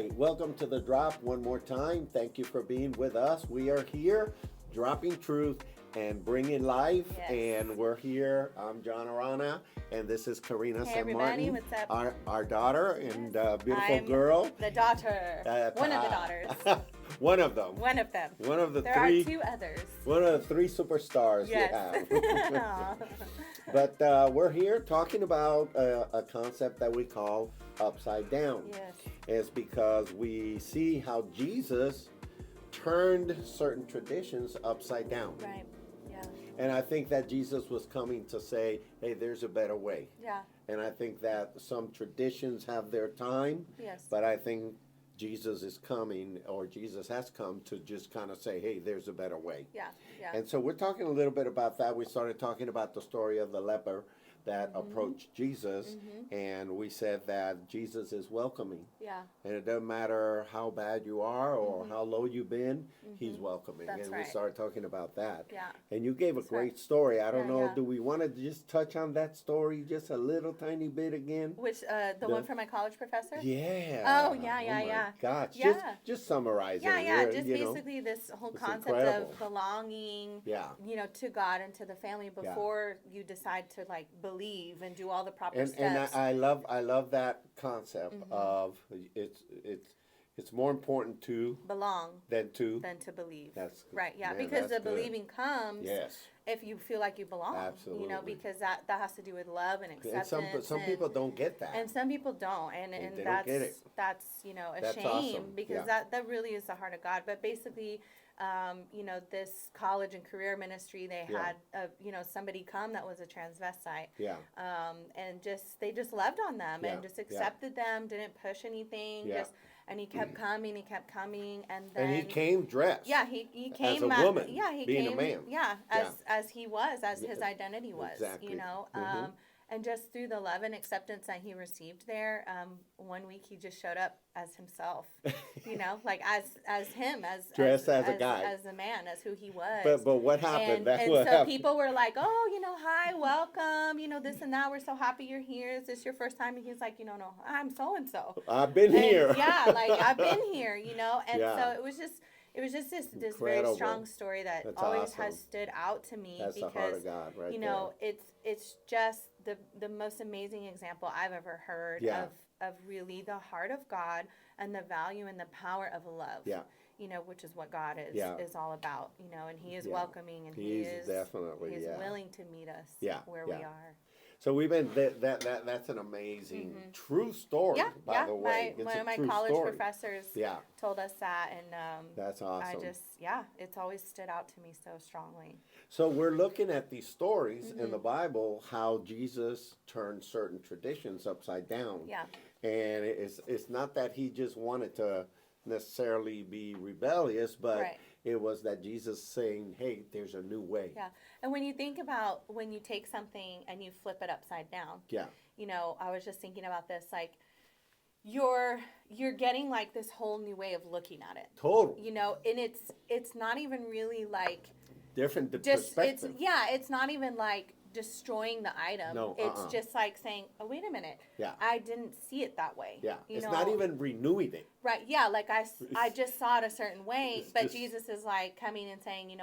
right, welcome to The Drop one more time. Thank you for being with us. We are here dropping truth and bringing life, Yes. and we're here. I'm John Arana, and this is Karina Hey San everybody, Martin, what's up? our daughter and beautiful I'm girl. The daughter. One of the daughters. One of them. One of them. One of the There three. are two others. One of the three superstars Yes. you have. But we're here talking about a concept that we call upside down. Yes. It's because we see how Jesus turned certain traditions upside down. Right. Yeah. And I think that Jesus was coming to say, hey, there's a better way. Yeah. And I think that some traditions have their time, Yes. but I think Jesus is coming, or Jesus has come to just kind of say, hey, there's a better way. Yeah. Yeah. And so we're talking a little bit about that. We started talking about the story of the leper that approached Jesus, and we said that Jesus is welcoming. Yeah. And it doesn't matter how bad you are or how low you've been, he's welcoming. That's and right. we started talking about that. Yeah. And you gave a That's great right. story. I don't Yeah, know, yeah. do we want to just touch on that story just a little tiny bit again? Which the one from my college professor? Yeah. Oh, yeah, yeah, my yeah. gosh. Yeah. Just summarize Yeah, it. yeah. We're, Just you know, basically this whole it's concept incredible. of belonging, Yeah. to God and to the family before you decide to believe and do all the proper steps. And I love that concept of it's more important to belong than to believe. That's right. Yeah, man, because that's the good. believing comes Yes. if you feel like you belong. Absolutely. Because that has to do with love and acceptance. And some people don't get that. And some people don't, and They that's don't get it. that's a That's shame awesome. because Yeah. that really is the heart of God. But basically, this college and career ministry, they Yeah. had somebody come that was a transvestite, Yeah. and they just loved on them Yeah. and just Yeah. accepted them, didn't push anything, Yeah. and he kept coming, and then And he came dressed. yeah, he came as a woman, yeah, he being came, a man. yeah, as he was, as his Yeah, identity was, exactly. and just through the love and acceptance that he received there, one week he just showed up as himself, like as him, Dressed as a guy. as a man, as who he was. But what happened? And What so happened. people were like, oh, hi, welcome, this and that. We're so happy you're here. Is this your first time? And he's like, no, I'm so and so. I've been here. Yeah, like I've been here, and Yeah. so it was just this very Incredible. strong story that That's always awesome. has stood out to me. That's because the heart of God right there. it's just the most amazing example I've ever heard Yeah. of really the heart of God and the value and the power of love. Yeah. Which is what God Yeah. is all about, and he is Yeah. welcoming, and He's he is definitely, he is yeah. willing to meet us Yeah, where yeah. we are. So we've been that's an amazing true story. Yeah, by the way, one it's of a my true college story. professors Yeah, told us that, and that's awesome. it's always stood out to me so strongly. So we're looking at these stories in the Bible, how Jesus turned certain traditions upside down. Yeah. And it's not that he just wanted to necessarily be rebellious, but Right. it was that Jesus saying, hey, there's a new way. Yeah. And when you think about when you take something and you flip it upside down, Yeah. I was just thinking about this, like you're getting like this whole new way of looking at it. Total. And it's not even really like Different just perspective. it's not even like destroying the item. No, it's just like saying, oh, wait a minute. Yeah. I didn't see it that way. Yeah. It's not even renewing it. Right. Yeah. Like I just saw it a certain way, It's but just- Jesus is like coming and saying,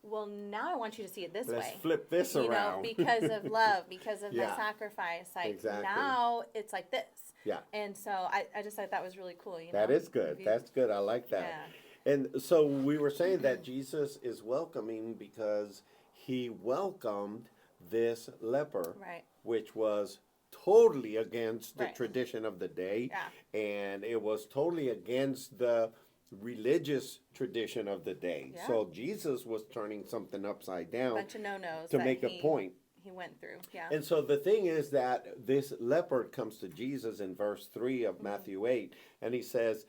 well, now I want you to see it this Let's way. flip this around. Because of love, because of Yeah. my sacrifice. Like Exactly. now it's like this. Yeah. And so I just thought that was really cool. That is good. That's good. I like that. Yeah. And so we were saying that Jesus is welcoming because he welcomed this leper, Right. which was totally against the Right. tradition of the day. Yeah. And it was totally against the religious tradition of the day. Yeah. So Jesus was turning something upside down Bunch of no-nos to that make a point. he went through. Yeah. And so the thing is that this leper comes to Jesus in verse 3 of Matthew 8, and he says,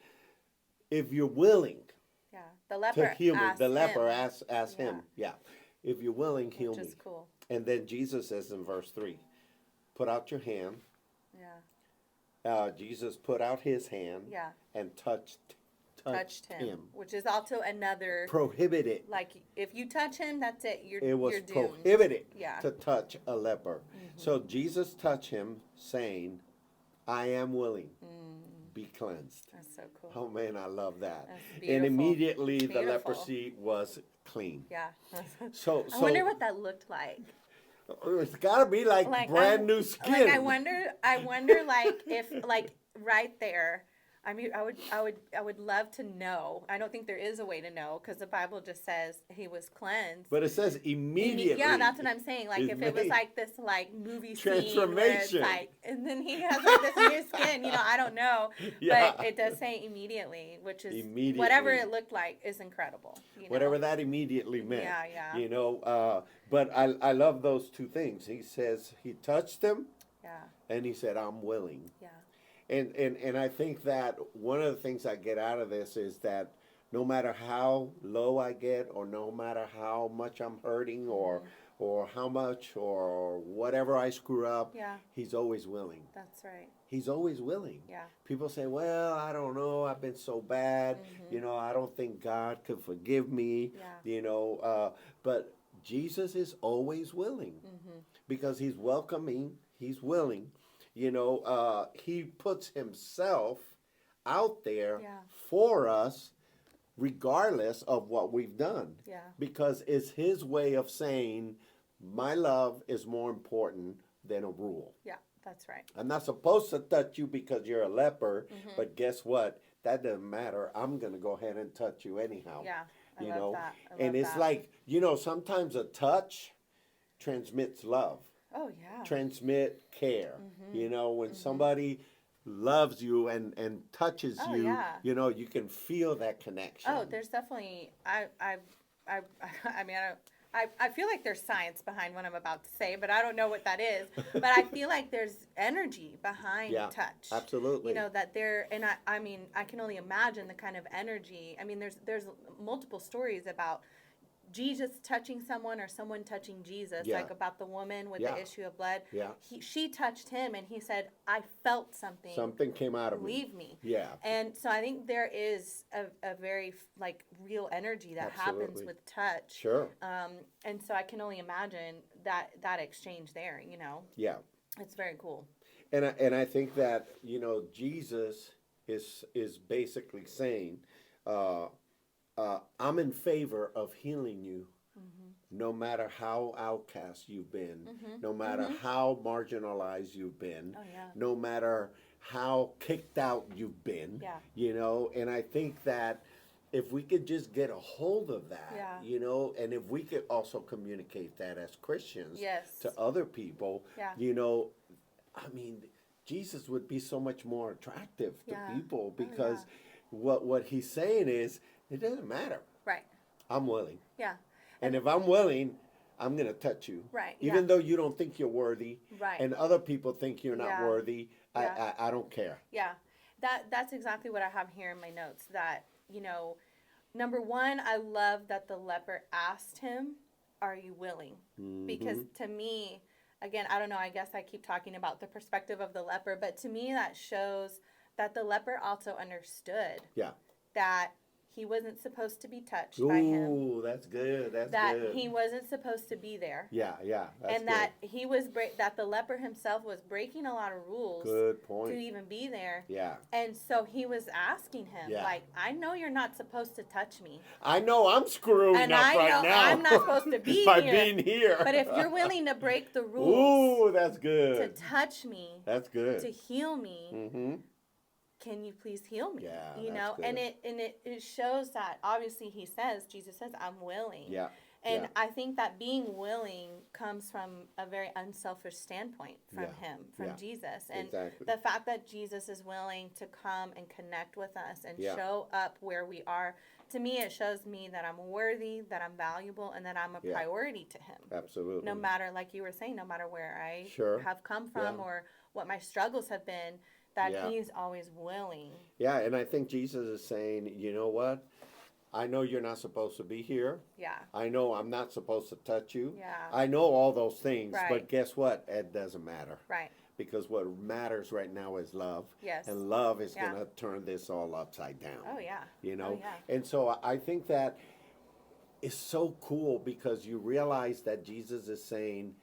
if you're willing Yeah. The leper to heal me, asked the leper him, asked him, if you're willing, heal which me. is cool. And then Jesus says in verse 3, put out your hand. Yeah. Jesus put out his hand Yeah. and touched him. Which is also another, Prohibited. like, if you touch him, that's it. It was you're doomed. prohibited Yeah. to touch a leper. So Jesus touched him, saying, I am willing. be cleansed. That's so cool. Oh man, I love that. That's And beautiful. immediately the Beautiful. leprosy was clean. Yeah. So I wonder what that looked like. it's got to be like brand new skin. Like I wonder like if like right there. I mean, I would love to know. I don't think there is a way to know because the Bible just says he was cleansed. But it says immediately. Yeah, that's what I'm saying. Like if it was like this like movie scene where it's transformation. like, and then he has like this new skin. You know, I don't know, Yeah. but it does say immediately, which is Immediately. whatever it looked like is incredible. You know? Whatever that immediately meant. Yeah, yeah. You know, but I love those two things. He says he touched him, Yeah, and he said, "I'm willing." yeah, And I think that one of the things I get out of this is that no matter how low I get, or no matter how much I'm hurting, or how much or whatever I screw up, yeah. he's always willing. That's right. He's always willing. Yeah. People say, well, I don't know, I've been so bad, you know, I don't think God could forgive me, Yeah. you know, but Jesus is always willing because he's welcoming, he's willing. You know, he puts himself out there Yeah. for us regardless of what we've done. Yeah. Because it's his way of saying, my love is more important than a rule. Yeah, that's right. I'm not supposed to touch you because you're a leper, but guess what? That doesn't matter. I'm going to go ahead and touch you anyhow. Yeah, I you love know? that. I And love it's that. like, you know, sometimes a touch transmits love. Oh yeah. Transmit care. You know, when somebody loves you and touches Oh, you, yeah. you know, you can feel that connection. Oh, there's definitely. I mean, I feel like there's science behind what I'm about to say, but I don't know what that is. But I feel like there's energy behind Yeah, touch. absolutely. You know that there, and I mean, I can only imagine the kind of energy. I mean, there's multiple stories about Jesus touching someone or someone touching Jesus, Yeah. like about the woman with Yeah. the issue of blood. Yeah. She touched him, and he said, "I felt something. Something came out of me. Leave me." Yeah. And so I think there is a very like real energy that happens Absolutely. with touch. Sure. And so I can only imagine that exchange there. You know, Yeah. it's very cool. And I think that, you know, Jesus is basically saying, I'm in favor of healing you, no matter how outcast you've been, no matter how marginalized you've been, Oh yeah. no matter how kicked out you've been, Yeah. you know. And I think that if we could just get a hold of that, Yeah. you know, and if we could also communicate that as Christians Yes. to other people, Yeah. you know, I mean, Jesus would be so much more attractive to Yeah. people Oh, because yeah. what he's saying is, it doesn't matter. Right. I'm willing. Yeah. And if I'm willing, I'm going to touch you. Right. Even yeah. though you don't think you're worthy Right. and other people think you're not Yeah. worthy, Yeah. I don't care. Yeah, that's exactly what I have here in my notes. That, you know, number one, I love that the leper asked him, "Are you willing?" Because to me, again, I don't know. I guess I keep talking about the perspective of the leper, but to me, that shows that the leper also understood Yeah. that he wasn't supposed to be touched by him. Ooh, that's good. That's That good. he wasn't supposed to be there. Yeah, yeah. That's And that he was that the leper himself was breaking a lot of rules good to point. even be there. Yeah. And so he was asking him, Yeah. like, I know you're not supposed to touch me. I know I'm screwing And up I right know now. I'm not supposed to be by here. being here. But if you're willing to break the rules Ooh, that's to good. touch me, That's good. to heal me, Mm-hmm. can you please heal me? Yeah, You that's know, and good. it shows that obviously Jesus says, I'm willing. Yeah. And yeah. I think that being willing comes from a very unselfish standpoint from Yeah, him, from yeah, Jesus. And exactly. the fact that Jesus is willing to come and connect with us and Yeah. show up where we are, to me, it shows me that I'm worthy, that I'm valuable, and that I'm a Yeah. priority to him. Absolutely. No matter, like you were saying, no matter where I Sure. have come from Yeah. or what my struggles have been, that Yeah. he's always willing. Yeah, and I think Jesus is saying, you know what? I know you're not supposed to be here. Yeah. I know I'm not supposed to touch you. Yeah. I know all those things, Right. but guess what? It doesn't matter. Right. Because what matters right now is love. Yes. And love is Yeah. going to turn this all upside down. Oh, yeah. You know? Oh, yeah. And so I think that is so cool because you realize that Jesus is saying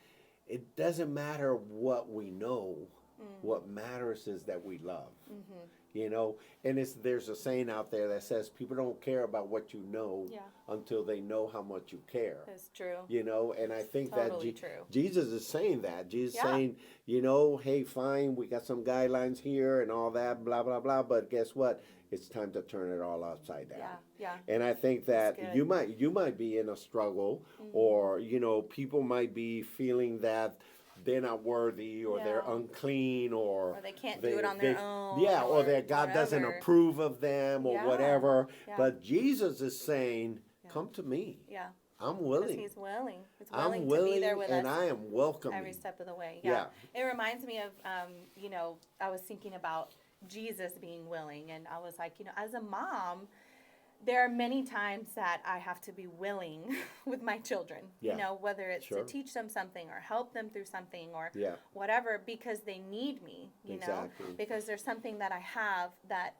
it doesn't matter what we know. What matters is that we love. you know. And there's a saying out there that says people don't care about what you know Yeah. until they know how much you care. It's true. You know, and I think Totally that true. Jesus is saying that. Jesus Yeah. saying, you know, hey, fine, we got some guidelines here and all that, blah, blah, blah. But guess what? It's time to turn it all upside down. Yeah. Yeah. And I think That's that good. you might be in a struggle, Mhm. or you know, people might be feeling that they're not worthy, or they're Yeah. unclean, Or they can't do it on their own. yeah, or that God doesn't whatever. approve of them, or Yeah. whatever. Yeah. But Jesus is saying, Yeah. "Come to me. Yeah. I'm Because willing. he's willing. He's I'm willing to willing, be there with and us I am welcoming." every step of the way. Yeah. It reminds me of, you know, I was thinking about Jesus being willing, and I was like, you know, as a mom, there are many times that I have to be willing with my children, Yeah. you know, whether it's Sure. to teach them something or help them through something or Yeah, whatever, because they need me, you know, exactly. because there's something that I have that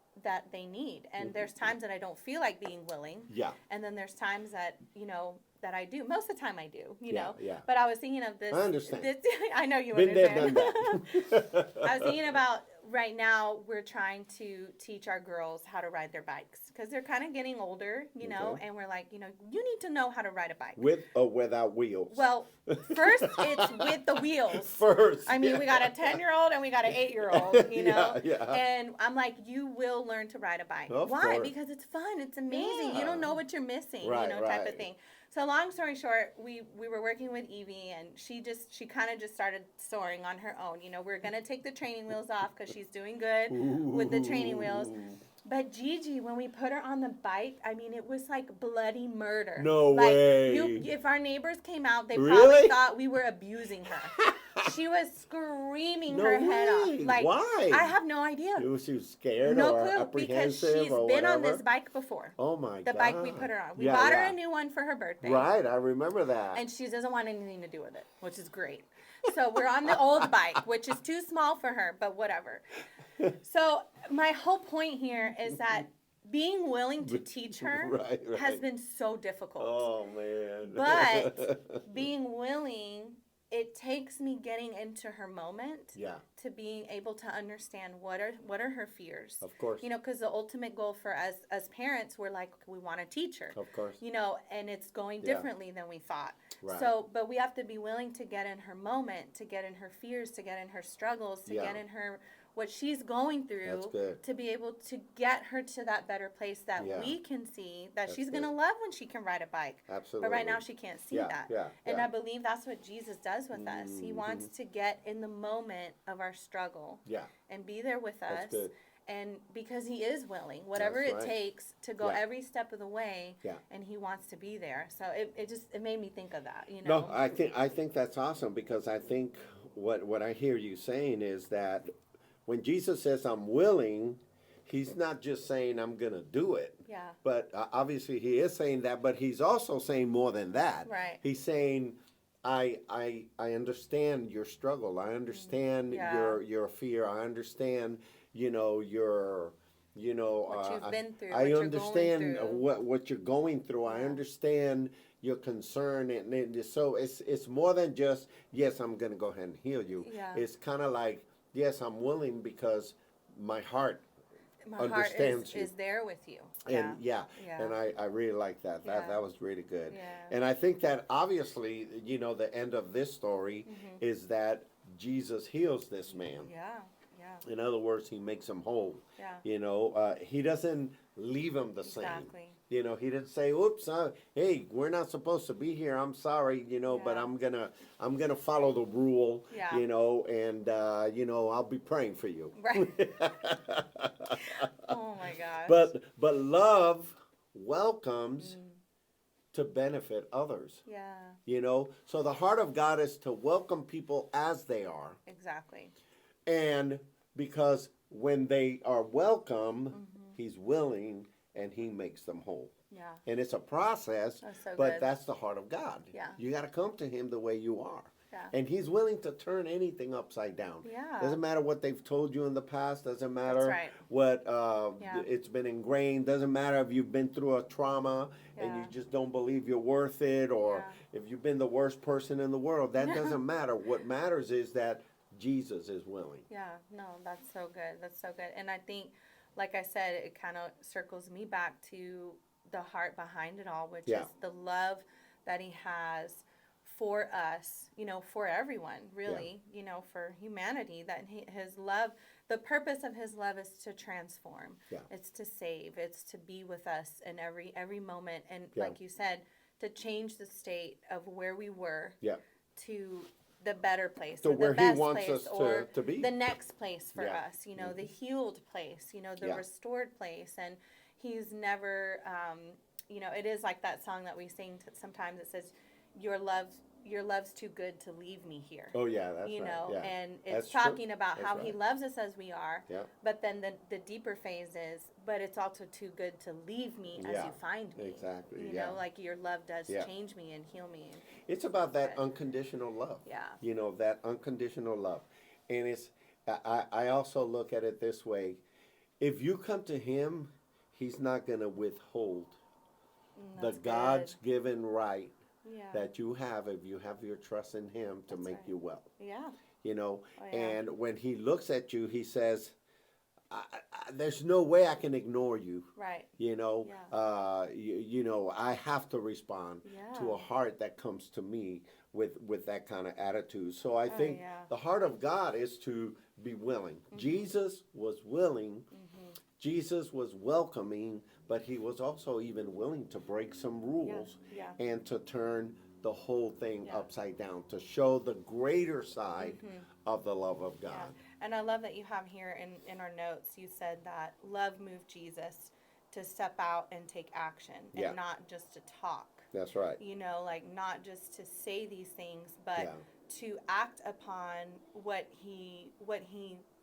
they need. And Mhm. there's times that I don't feel like being willing. Yeah, And then there's times that, you know, that I do. Most of the time I do, you yeah, know. yeah. But I was thinking of this. I understand. This, I know you Been there, understand. done that. I was thinking about right now we're trying to teach our girls how to ride their bikes because they're kind of getting older, you know, Okay. and we're like, you know, you need to know how to ride a bike. With or without wheels. Well, first it's with the wheels. First. I mean, we got a 10-year-old and we got an 8-year-old, you know? Yeah, yeah. And I'm like, you will learn to ride a bike. Of Why? course. Because it's fun. It's amazing. Yeah. You don't know what you're missing, Right, you know, type right. of thing. So long story short, we were working with Evie, and she kind of just started soaring on her own. You know, we're going to take the training wheels off because she's doing good with the training wheels. But Gigi, when we put her on the bike, I mean, it was like bloody murder. No like, way. If our neighbors came out, they Really? probably thought we were abusing her. She was screaming No her head way. off. Like, why? I have no idea. She was scared No or clue, because apprehensive she's or been whatever? on this bike before. Oh my God. The bike we put her on. We Yeah, bought her yeah. a new one for her birthday. Right, I remember that. And she doesn't want anything to do with it, which is great. So we're on the old bike, which is too small for her, but whatever. So my whole point here is that being willing to teach her Right, right. has been so difficult. Oh man. But being willing, it takes me getting into her moment yeah, to being able to understand what are her fears. of course. You know, because the ultimate goal for us as parents, we're like, we want to teach her. Of course. You know, and it's going Yeah. differently than we thought. Right. So, but we have to be willing to get in her moment, to get in her fears, to get in her struggles, to Yeah. get in her what she's going through, That's good. to be able to get her to that better place that Yeah. we can see that That's she's good. going to love when she can ride a bike. Absolutely. But right now she can't see yeah, that. Yeah, And yeah. I believe that's what Jesus does with us. He wants to get in the moment of our struggle Yeah, and be there with that's us. good. And because he is willing, whatever That's it right. takes to go Yeah. every step of the way, Yeah. and he wants to be there. So it made me think of that, you know. No, I think that's awesome, because I think what I hear you saying is that when Jesus says I'm willing, he's not just saying I'm going to do it. Yeah. But obviously he is saying that, but he's also saying more than that. Right. He's saying I understand your struggle. I understand Yeah. your fear. I understand, your What you've been through, I what you're going understand through. what you're going through. I Yeah. understand your concern, and so it's more than just, yes, I'm going to go ahead and heal you. Yeah. It's kind of like, yes, I'm willing because my heart My understands heart you. is there with you. And Yeah. and I really like that. Yeah. That was really good. Yeah. And I think that obviously, the end of this story is that Jesus heals this man. Yeah. Yeah. In other words, he makes him whole. Yeah. He doesn't leave him the same. Exactly. He didn't say, "Oops, hey, we're not supposed to be here. I'm sorry, but Yeah. I'm gonna follow the rule, Yeah. and I'll be praying for you." Right. Oh my gosh. But love welcomes to benefit others. Yeah. So the heart of God is to welcome people as they are, Exactly. and because when they are welcome, He's willing and He makes them whole. Yeah. And it's a process, That's so but good. that's the heart of God. Yeah. You got to come to Him the way you are. Yeah. And He's willing to turn anything upside down. Yeah. Doesn't matter what they've told you in the past. Doesn't matter right. what Yeah. it's been ingrained. Doesn't matter if you've been through a trauma and you Yeah. just don't believe you're worth it, or if you've been the worst person in the world. That doesn't matter. What matters is that Jesus is willing. Yeah, no, that's so good. That's so good. And I think like I said, it kind of circles me back to the heart behind it all, which Yeah. is the love that he has for us, for everyone, really, for humanity, that his love, the purpose of his love is to transform. Yeah. It's to save. It's to be with us in every moment. And Yeah. like you said, to change the state of where we were Yeah. to the better place, To or where the he best wants place, us or to be. the next place for Yeah. us, the healed place, the Yeah. restored place. And he's never, it is like that song that we sing sometimes. It says, your love's too good to leave me here. Oh yeah, that's right. Yeah. And That's it's true. talking about That's how he right. loves us as we are. Yeah. But then the deeper phase is, but it's also too good to leave me as Yeah. you find me. Exactly. You Yeah. know, like your love does Yeah. change me and heal me. It's about that But- unconditional love. Yeah. That unconditional love. And I also look at it this way. If you come to him, he's not going to withhold the That's God's given right good. Yeah. that you have if you have your trust in him to That's make right. you well. Yeah. Oh, yeah. And when he looks at you, he says, there's no way I can ignore you. Right. I have to respond to Yeah. a heart that comes to me with that kind of attitude. So I think yeah. the heart of God is to be willing. Jesus was willing. Jesus was welcoming, but he was also even willing to break some rules Yeah. and to turn the whole thing Yeah. upside down, to show the greater side of the love of God. Yeah. And I love that you have here in our notes, you said that love moved Jesus to step out and take action, and Yeah. not just to talk. That's right. Like not just to say these things, but Yeah. to act upon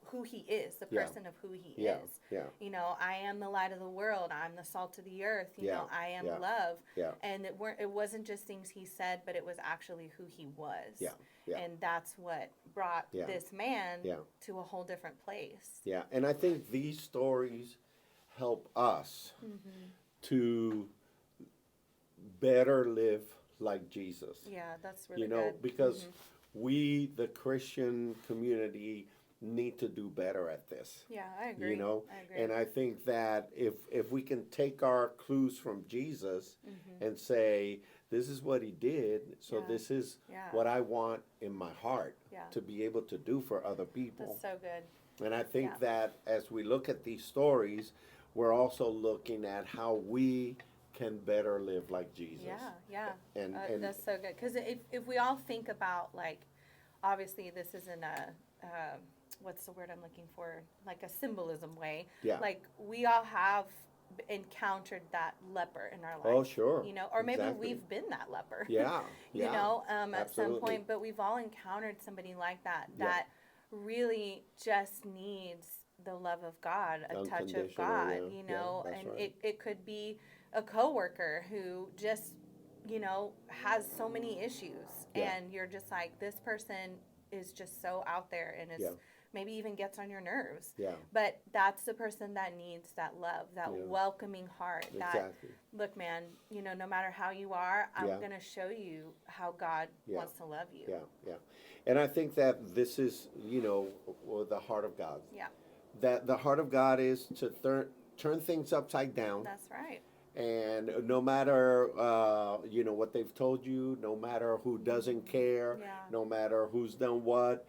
who he is, the Yeah. person of who he Yeah. is. Yeah. I am the light of the world. I'm the salt of the earth. Yeah. I am Yeah. love. Yeah. And it wasn't just things he said, but it was actually who he was. Yeah. Yeah. And that's what brought Yeah. this man Yeah. to a whole different place. Yeah, and I think these stories help us to better live like Jesus. Yeah, that's really good. Because we, the Christian community, need to do better at this. Yeah, I agree. I agree. And I think that if we can take our clues from Jesus and say, this is what he did, so Yeah. this is Yeah. what I want in my heart Yeah. to be able to do for other people. That's so good. And I think Yeah. that as we look at these stories, we're also looking at how we can better live like Jesus. Yeah. And That's so good. Because if we all think about, like, obviously this isn't a, what's the word I'm looking for? Like a symbolism way. Yeah. Like, we all have encountered that leper in our life. Oh, sure. Or maybe Exactly. we've been that leper. Yeah. At some Absolutely. point, but we've all encountered somebody like that Yeah. that really just needs the love of God, a touch of Unconditional, God, yeah. Yeah, that's and right. it could be a coworker who just, has so many issues, Yeah. and you're just like, this person is just so out there and is Yeah. maybe even gets on your nerves. Yeah. But that's the person that needs that love, that Yeah. welcoming heart, that, Exactly. look, man, no matter how you are, I'm Yeah. going to show you how God Yeah. wants to love you. Yeah. Yeah. And I think that this is, the heart of God. Yeah. That the heart of God is to turn things upside down. That's right. And no matter, what they've told you, no matter who doesn't care, Yeah. no matter who's done what,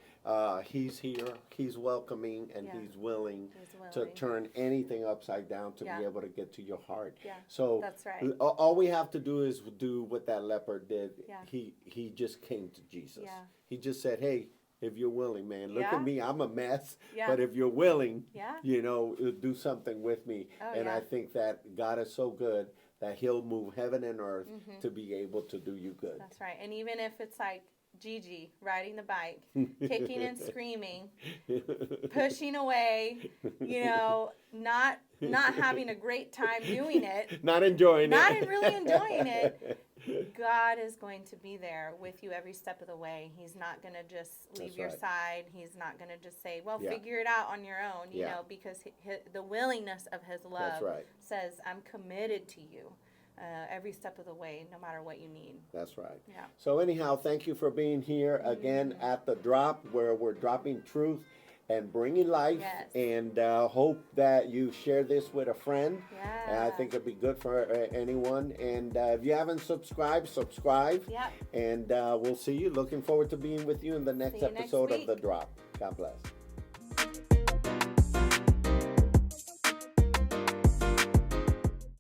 he's here, he's welcoming, and Yeah. he's willing He's to willing. turn anything upside down to Yeah. be able to get to your heart. Yeah, So that's right. all we have to do is do what that leper did. Yeah. He just came to Jesus. Yeah. He just said, hey, if you're willing, man, look Yeah. at me, I'm a mess, Yeah. but if you're willing, Yeah. do something with me. Oh, And yeah. I think that God is so good that he'll move heaven and earth to be able to do you good. That's right. And even if it's like Gigi riding the bike, kicking and screaming, pushing away, not having a great time doing it, Not enjoying not it. really enjoying it, God is going to be there with you every step of the way. He's not going to just leave That's your right. side. He's not going to just say, well, Yeah. figure it out on your own, Yeah. because the willingness of his love That's right. says, I'm committed to you every step of the way, no matter what you need. That's right. Yeah. So anyhow, thank you for being here again at the drop where we're dropping truth and bringing life. Yes. And hope that you share this with a friend. Yeah. I think it'd be good for anyone. And if you haven't subscribed, subscribe. Yep. And we'll see you. Looking forward to being with you in the next See you next episode of week. The Drop. God bless.